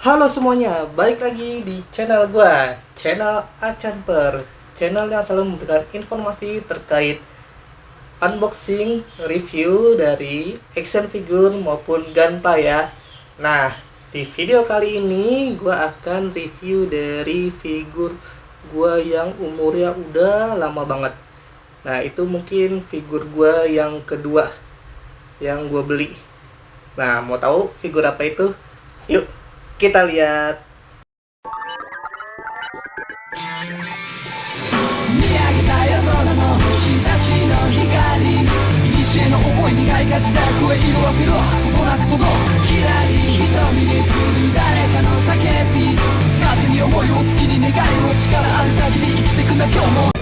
Halo semuanya, balik lagi di channel gua, channel Achanper, channel yang selalu memberikan informasi terkait unboxing, review dari action figure maupun gunplay ya. Nah, di video kali ini gua akan review dari figur gua yang umurnya udah lama banget. Nah, itu mungkin figur gua yang kedua yang gua beli. Nah, mau tahu figur apa itu? Yuk, kita lihat. 見上げた夜空の星たちの光古の思い苦いがちだ声色あせろことなく届くきらり瞳に映る誰かの叫び風に思いを月に願いを力ある限り生きてくんだ今日も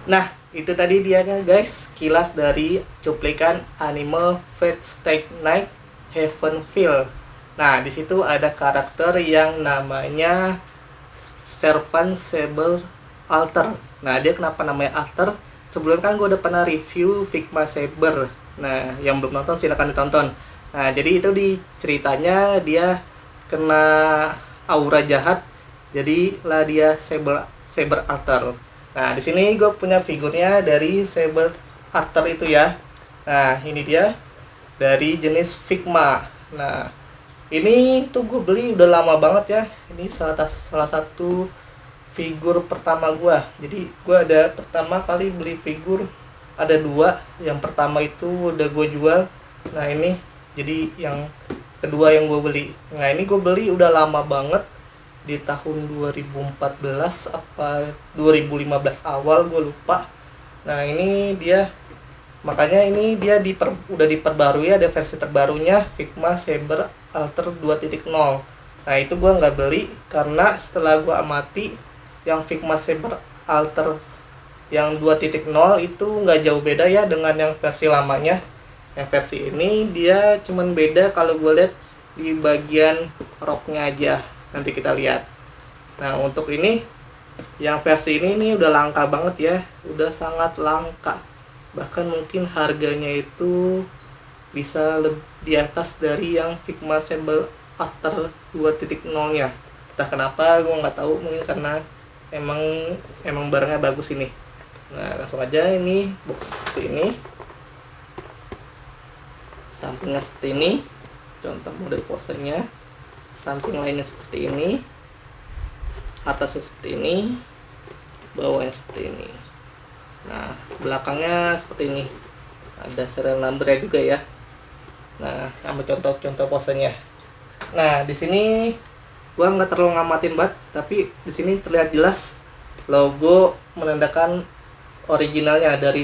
Nah, itu tadi dia guys, kilas dari cuplikan anime Fate Stay Night Heavenfeel. Nah, di situ ada karakter yang namanya Servant Saber Alter. Nah, dia kenapa namanya Alter? Sebelum kan gue udah pernah review Figma Saber. Nah, yang belum nonton silahkan ditonton. Nah, jadi itu di ceritanya dia kena aura jahat, jadilah dia Saber Alter. Nah, di sini gue punya figurnya dari Saber Alter itu ya. Nah, ini dia dari jenis Figma. Nah, ini tuh gue beli udah lama banget ya. Ini salah satu figur pertama gue. Jadi gue ada pertama kali beli figur ada dua. Yang pertama itu udah gue jual. Nah, ini jadi yang kedua yang gue beli. Nah, ini gue beli udah lama banget. Di tahun 2014 apa 2015 awal gue lupa. Nah, ini dia, makanya ini dia udah diperbarui, ada versi terbarunya Figma Saber Alter 2.0. Nah, itu gue nggak beli karena setelah gue amati yang Figma Saber Alter yang 2.0 itu nggak jauh beda ya dengan yang versi lamanya. Yang versi ini dia cuman beda kalau gue lihat di bagian roknya aja. Nanti kita lihat. Nah, untuk ini yang versi ini udah langka banget ya, udah sangat langka. Bahkan mungkin harganya itu bisa lebih di atas dari yang Figma Saber Alter 2.0-nya. Entah kenapa, gue nggak tahu, mungkin karena emang barangnya bagus ini. Nah, langsung aja, ini box seperti ini. Sampingnya seperti ini, contoh model posenya. Samping lainnya seperti ini, atasnya seperti ini, bawahnya seperti ini. Nah, belakangnya seperti ini, ada serial numbernya juga ya. Nah, sama contoh-contoh posenya. Nah, di sini gua nggak terlalu ngamatin banget, tapi di sini terlihat jelas logo menandakan originalnya dari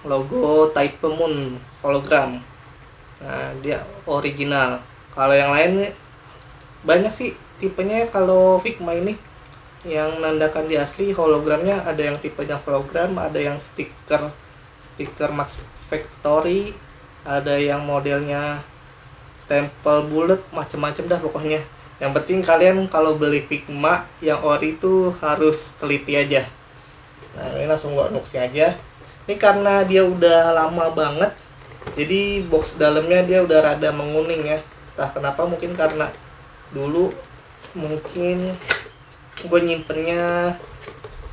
logo Type Moon hologram. Nah, dia original. Kalau yang lain banyak sih tipenya. Kalau Figma ini yang menandakan di asli hologramnya, ada yang tipenya hologram, ada yang stiker Max Factory, ada yang modelnya stempel bulat, macam-macam dah pokoknya. Yang penting kalian kalau beli Figma yang ori itu harus teliti aja. Nah, ini langsung gua unboxing aja. Ini karena dia udah lama banget, jadi box dalamnya dia udah rada menguning ya. Entah kenapa, mungkin karena dulu mungkin gue nyimpennya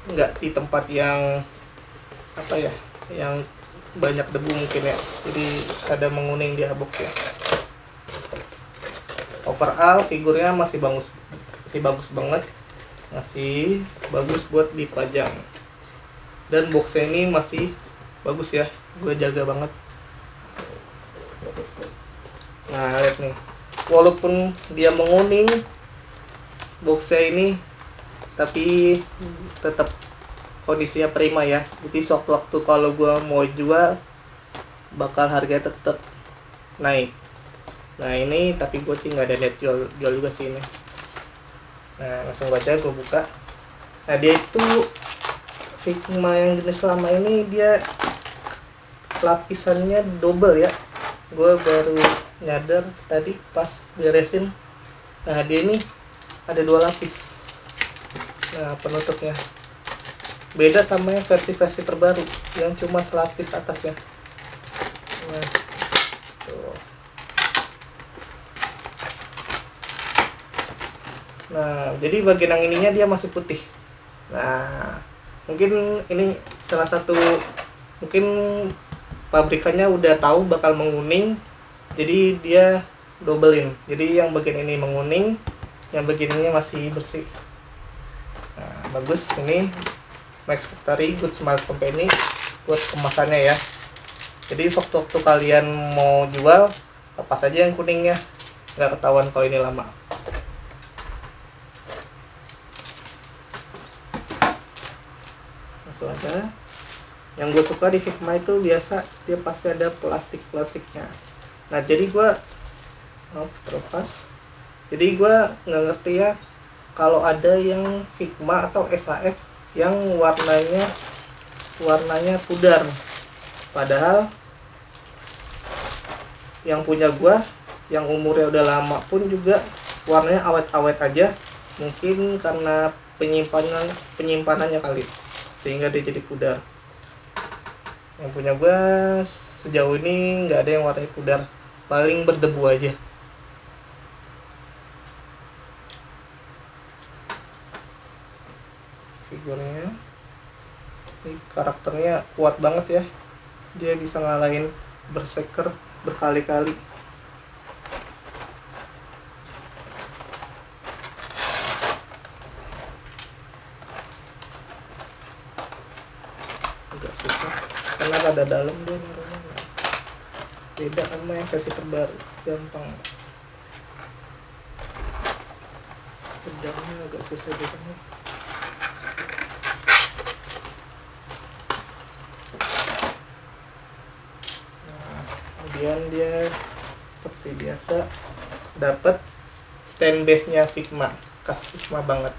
nggak di tempat yang apa ya, yang banyak debu mungkin ya, jadi ada menguning dia boxnya. Overall figurnya masih bagus banget. masih bagus buat dipajang. Dan boxnya ini masih bagus ya, gue jaga banget. Nah lihat nih, walaupun dia menguning boxnya ini, tapi tetap kondisinya prima ya. Jadi sewaktu-waktu kalau gue mau jual bakal harganya tetap naik. Nah ini tapi gue sih nggak ada net jual juga sih ini. Nah langsung baca, gue buka. Nah dia itu Figma yang jenis lama ini dia lapisannya double ya. Gue baru nyadar tadi pas beresin. Nah dia ini ada 2 lapis. Nah penutupnya beda sama yang versi-versi terbaru yang cuma selapis atasnya. Nah, tuh. Nah jadi bagian yang ininya dia masih putih. Nah mungkin ini salah satu, mungkin pabrikannya udah tahu bakal menguning, jadi dia dobelin. Jadi yang bagian ini menguning, yang bagian ini masih bersih. Nah, bagus ini Max Factory Good Smile Company buat kemasannya ya. Jadi waktu kalian mau jual, lepas aja yang kuningnya, nggak ketahuan kalau ini lama. Langsung aja. Yang gue suka di Figma itu biasa dia pasti ada plastiknya. Nah jadi gue terlepas. Jadi gue nggak ngerti ya kalau ada yang Figma atau SHF yang warnanya pudar. Padahal yang punya gue yang umurnya udah lama pun juga warnanya awet-awet aja. Mungkin karena penyimpanannya kali, sehingga dia jadi pudar. Yang punya gue sejauh ini nggak ada yang warnanya pudar, paling berdebu aja. Figurnya ini karakternya kuat banget ya, dia bisa ngalahin Berserker berkali-kali. Agak susah karena ada dalam dia naruhnya. Beda sama yang versi terbaru, gampang. Pedangnya agak susah juga nih. Nah, kemudian dia seperti biasa dapat stand base-nya Figma, khas Figma banget.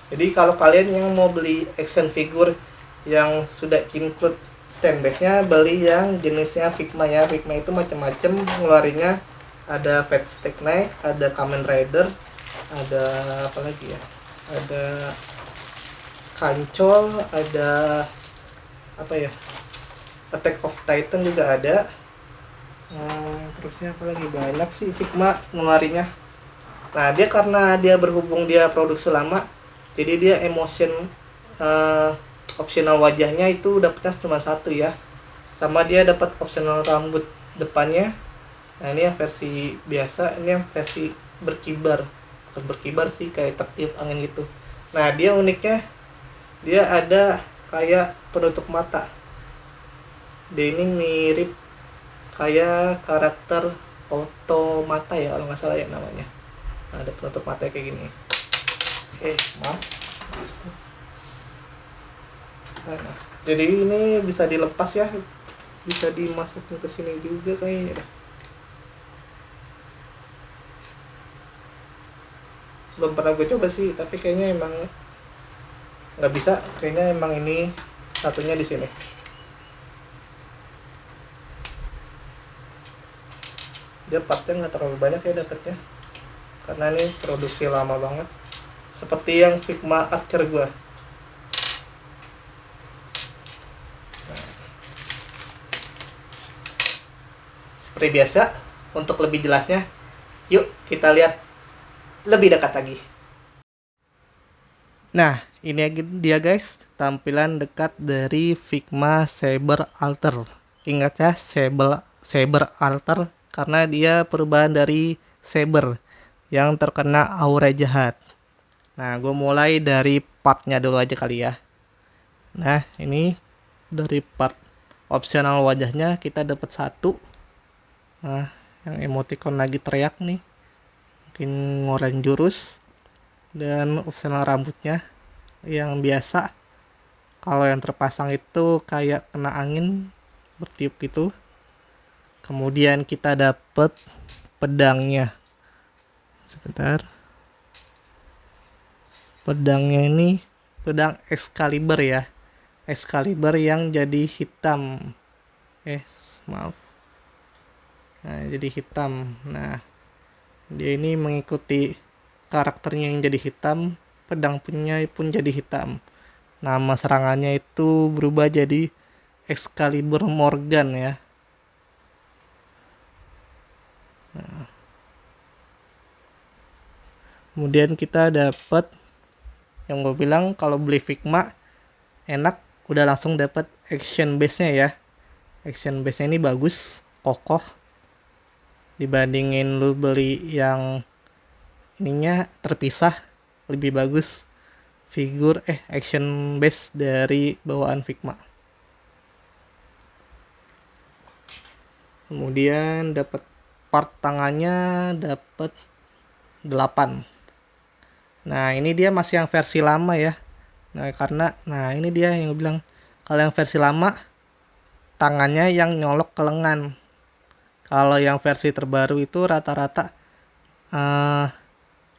Jadi kalau kalian yang mau beli action figure yang sudah include stand base-nya, beli yang jenisnya Figma ya. Figma itu macam-macam ngeluarinnya. Ada Fate Stay Night, ada Kamen Rider, ada apa lagi ya? Ada Kancol, ada apa ya? Attack of Titan juga ada. Terusnya apa lagi? Banyak sih Figma ngeluarinnya. Nah dia karena dia berhubung dia produksi lama, jadi dia optional wajahnya itu dapatnya cuma 1 ya, sama dia dapat optional rambut depannya. Nah ini yang versi biasa, ini yang versi berkibar, bukan berkibar sih, kayak tertiup angin gitu. Nah dia uniknya dia ada kayak penutup mata. Dia ini mirip kayak karakter Automata ya kalau nggak salah ya namanya. Nah, ada penutup mata kayak gini. Maaf. Nah, jadi ini bisa dilepas ya, bisa dimasukin ke sini juga kayaknya. Belum pernah gue coba sih, tapi kayaknya emang nggak bisa. Kayaknya emang ini satunya di sini. Dia partnya nggak terlalu banyak ya dapetnya, karena ini produksi lama banget. Seperti yang Figma Archer gua. Seperti biasa, untuk lebih jelasnya, yuk kita lihat lebih dekat lagi. Nah, ini dia guys, tampilan dekat dari Figma Saber Alter. Ingat ya, Saber Alter karena dia perubahan dari Saber yang terkena aura jahat. Nah, gue mulai dari partnya dulu aja kali ya. Nah, ini dari part opsional wajahnya kita dapat satu. Nah, yang emoticon lagi teriak nih, mungkin ngoren jurus. Dan opsional rambutnya yang biasa. Kalau yang terpasang itu kayak kena angin bertiup gitu. Kemudian kita dapat pedangnya. Sebentar. Pedangnya ini pedang Excalibur ya. Excalibur yang jadi hitam. Maaf. Nah, jadi hitam. Nah, dia ini mengikuti karakternya yang jadi hitam, pedang punya pun jadi hitam. Nama serangannya itu berubah jadi Excalibur Morgan ya. Nah, kemudian kita dapat yang gue bilang kalau beli Figma enak, udah langsung dapat action base-nya ya. Action base-nya ini bagus, kokoh. Dibandingin lu beli yang ininya terpisah, lebih bagus figur action base dari bawaan Figma. Kemudian dapat part tangannya dapat 8. Nah, ini dia masih yang versi lama ya. Nah, karena ini dia yang gue bilang kalau yang versi lama tangannya yang nyolok ke lengan. Kalau yang versi terbaru itu rata-rata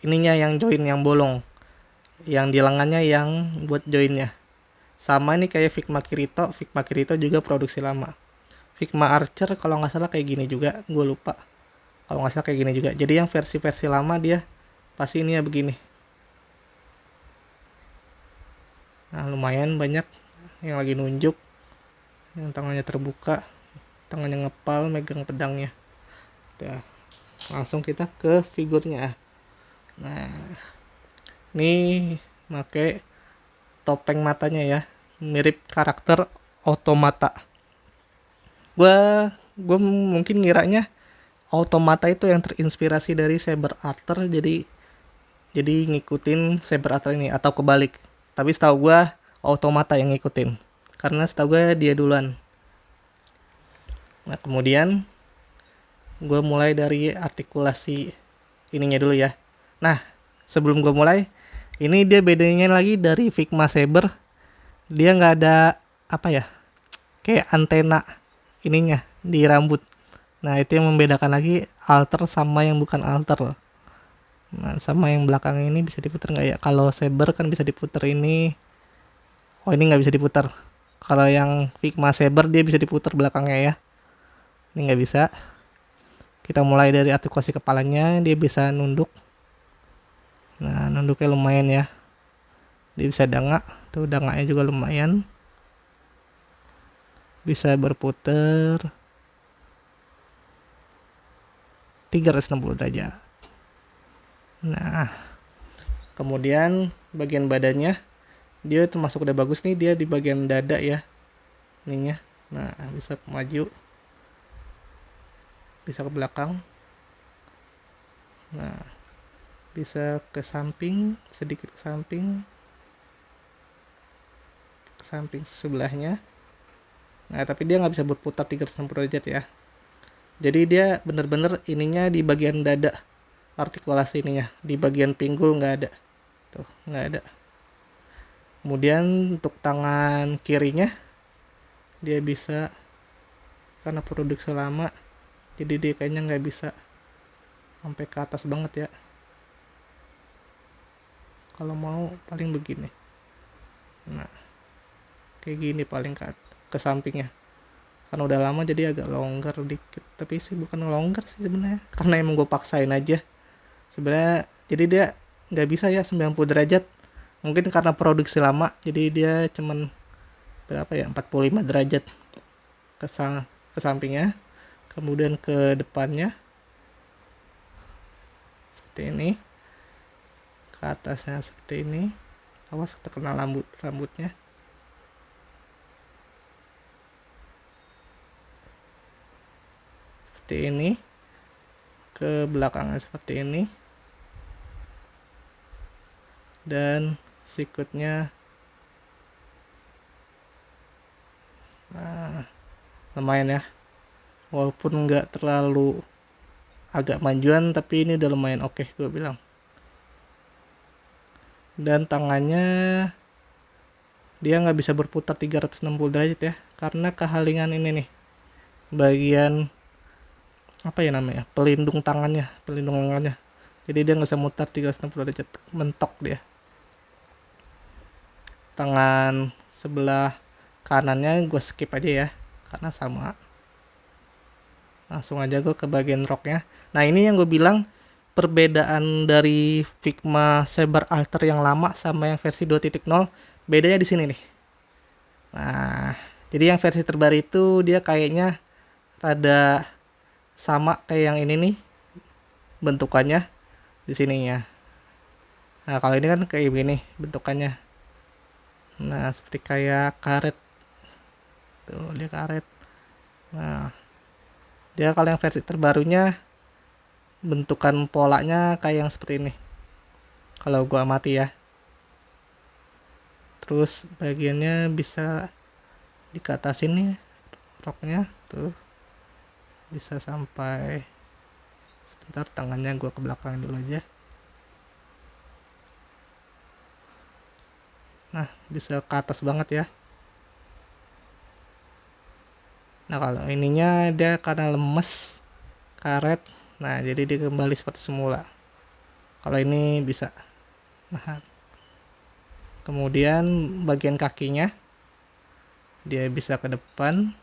ininya yang join yang bolong. Yang di lengannya yang buat joinnya. Sama ini kayak Figma Kirito. Figma Kirito juga produksi lama. Figma Archer kalau nggak salah kayak gini juga, gue lupa. Kalau nggak salah kayak gini juga. Jadi yang versi-versi lama dia pasti ini ya begini. Nah, lumayan banyak yang lagi nunjuk. Yang tangannya terbuka, tangannya ngepal megang pedangnya. Udah. Langsung kita ke figurnya. Nah, ini pakai topeng matanya ya, mirip karakter Automata. Gue mungkin ngiranya Automata itu yang terinspirasi dari Saber Arthur, jadi ngikutin Saber Arthur ini atau kebalik. Tapi setahu gue Automata yang ngikutin, karena setahu gue dia duluan. Nah, kemudian gue mulai dari artikulasi ininya dulu ya. Nah, sebelum gue mulai, ini dia bedanya lagi dari Figma Saber. Dia nggak ada kayak antena ininya di rambut. Nah, itu yang membedakan lagi alter sama yang bukan alter. Nah, sama yang belakang ini bisa diputar nggak ya? Kalau Saber kan bisa diputar ini. Oh, ini nggak bisa diputar. Kalau yang Figma Saber dia bisa diputar belakangnya ya. Ini nggak bisa. Kita mulai dari artikulasi kepalanya, dia bisa nunduk. Nah, nunduknya lumayan ya. Dia bisa dangak, tuh dangaknya juga lumayan. Bisa berputar 360 derajat. Nah, kemudian bagian badannya dia termasuk udah bagus nih, dia di bagian dada ya. Ininya. Nah, bisa maju. Bisa ke belakang. Nah, bisa ke samping, sedikit ke samping sebelahnya. Nah, tapi dia nggak bisa berputar 360 derajat ya. Jadi dia bener-bener ininya di bagian dada, artikulasi ininya. Di bagian pinggul nggak ada. Tuh, nggak ada. Kemudian untuk tangan kirinya, dia bisa, karena produksi lama, jadi dia kayaknya nggak bisa sampai ke atas banget ya. Kalau mau paling begini. Nah, kayak gini paling ke sampingnya. Karena udah lama jadi agak longgar dikit, tapi sih bukan longgar sih sebenarnya, karena emang gue paksain aja sebenarnya. Jadi dia nggak bisa ya 90 derajat, mungkin karena produksi lama, jadi dia cuman berapa ya, 45 derajat ke sampingnya, kemudian ke depannya seperti ini, ke atasnya seperti ini. Awas terkena rambutnya. Seperti ini, ke belakangnya seperti ini, dan sikutnya lumayan ya, walaupun nggak terlalu agak manjuan, tapi ini udah lumayan oke gue bilang. Dan tangannya dia nggak bisa berputar 360 derajat ya, karena kehalingan ini nih, bagian apa ya namanya, pelindung tangannya, pelindung lengannya. Jadi dia nggak bisa mutar 360 derajat, mentok dia. Tangan sebelah kanannya gue skip aja ya, karena sama. Langsung aja gue ke bagian roknya. Nah ini yang gue bilang perbedaan dari Figma Saber Alter yang lama sama yang versi 2.0, bedanya di sini nih. Nah jadi yang versi terbaru itu dia kayaknya rada sama kayak yang ini nih bentukannya di sininya. Nah kalau ini kan kayak begini bentukannya. Nah seperti kayak karet tuh, dia karet. Nah dia kalau yang versi terbarunya bentukan polanya kayak yang seperti ini kalau gua amati ya. Terus bagiannya bisa dikatasin nih roknya tuh, bisa sampai, sebentar tangannya gua ke belakang dulu aja. Nah bisa ke atas banget ya. Nah kalau ininya dia karena lemes karet, nah jadi dia kembali seperti semula. Kalau ini bisa. Nah kemudian bagian kakinya dia bisa ke depan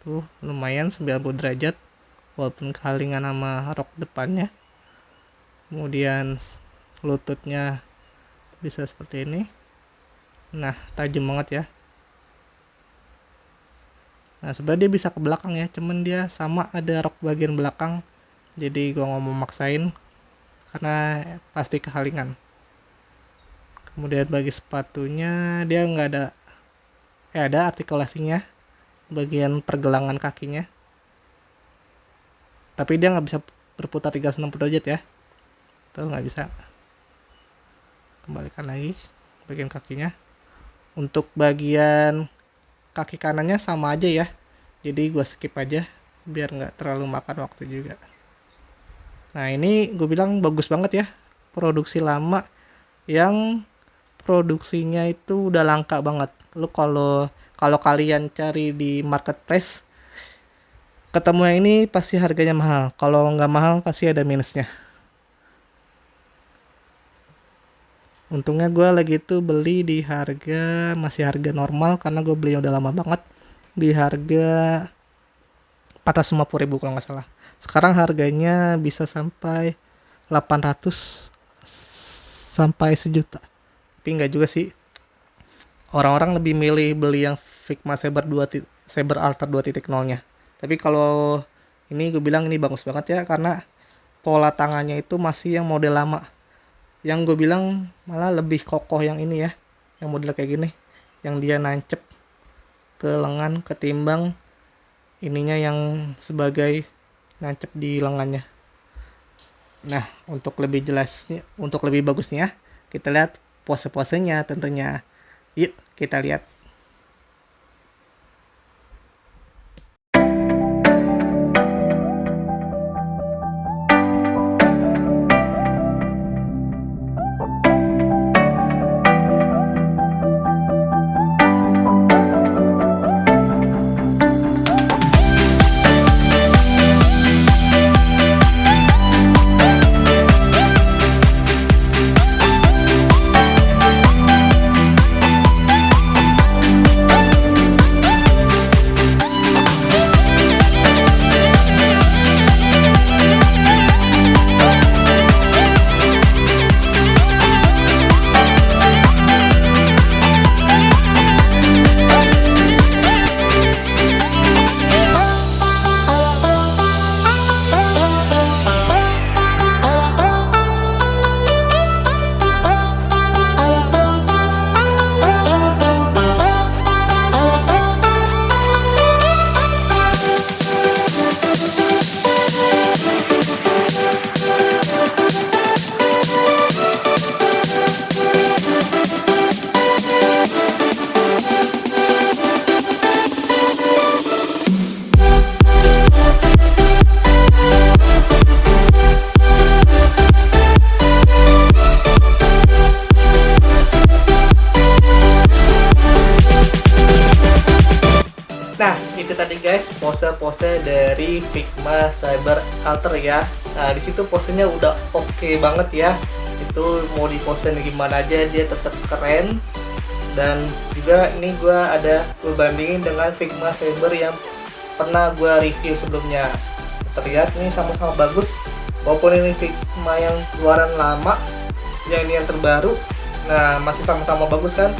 tuh, lumayan 90 derajat walaupun kehalingan sama rok depannya. Kemudian lututnya bisa seperti ini. Nah tajam banget ya. Nah sebenarnya dia bisa ke belakang ya, cuman dia sama ada rok bagian belakang, jadi gua nggak mau maksain karena pasti kehalingan. Kemudian bagi sepatunya dia nggak ada, ada artikulasinya bagian pergelangan kakinya, tapi dia nggak bisa berputar 360 derajat ya, tuh nggak bisa. Kembalikan lagi bagian kakinya. Untuk bagian kaki kanannya sama aja ya, jadi gue skip aja biar nggak terlalu makan waktu juga. Nah ini gue bilang bagus banget ya, produksi lama yang produksinya itu udah langka banget. Lu kalau kalian cari di marketplace ketemu yang ini pasti harganya mahal, kalau nggak mahal pasti ada minusnya. Untungnya gue lagi itu beli di harga, masih harga normal karena gue belinya udah lama banget, di harga 450.000 kalau nggak salah. Sekarang harganya bisa sampai 800 sampai 1 juta. Tapi nggak juga sih. Orang-orang lebih milih beli yang Figma Saber Alter 2.0-nya. Tapi kalau ini gue bilang ini bagus banget ya, karena pola tangannya itu masih yang model lama. Yang gue bilang malah lebih kokoh yang ini ya, yang model kayak gini, yang dia nancep ke lengan ketimbang ininya yang sebagai nancep di lengannya. Nah untuk lebih jelasnya, untuk lebih bagusnya kita lihat pose-posenya tentunya. Yuk kita lihat. dari Figma Cyber Alter ya. Nah, di situ posenya udah oke banget ya. Itu mau di posen gimana aja dia tetap keren. Dan juga ini gue bandingin dengan Figma Cyber yang pernah gue review sebelumnya. Terlihat ini sama-sama bagus, walaupun ini Figma yang keluaran lama, yang ini yang terbaru. Nah, masih sama-sama bagus kan,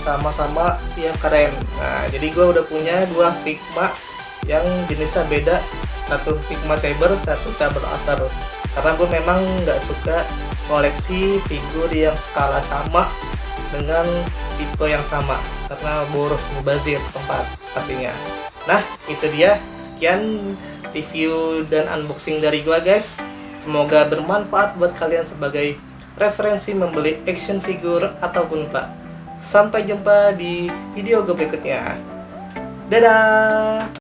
sama-sama yang keren. Nah, jadi gue udah punya dua Figma yang jenisnya beda, satu Figma Cyber, satu Cyber Alter. Karena gue memang nggak suka koleksi figur yang skala sama dengan tipe yang sama, karena boros mubazir tempat pastinya. Nah, itu dia, sekian review dan unboxing dari gua guys. Semoga bermanfaat buat kalian sebagai referensi membeli action figure ataupun pak. Sampai jumpa di video gue berikutnya. Dadah.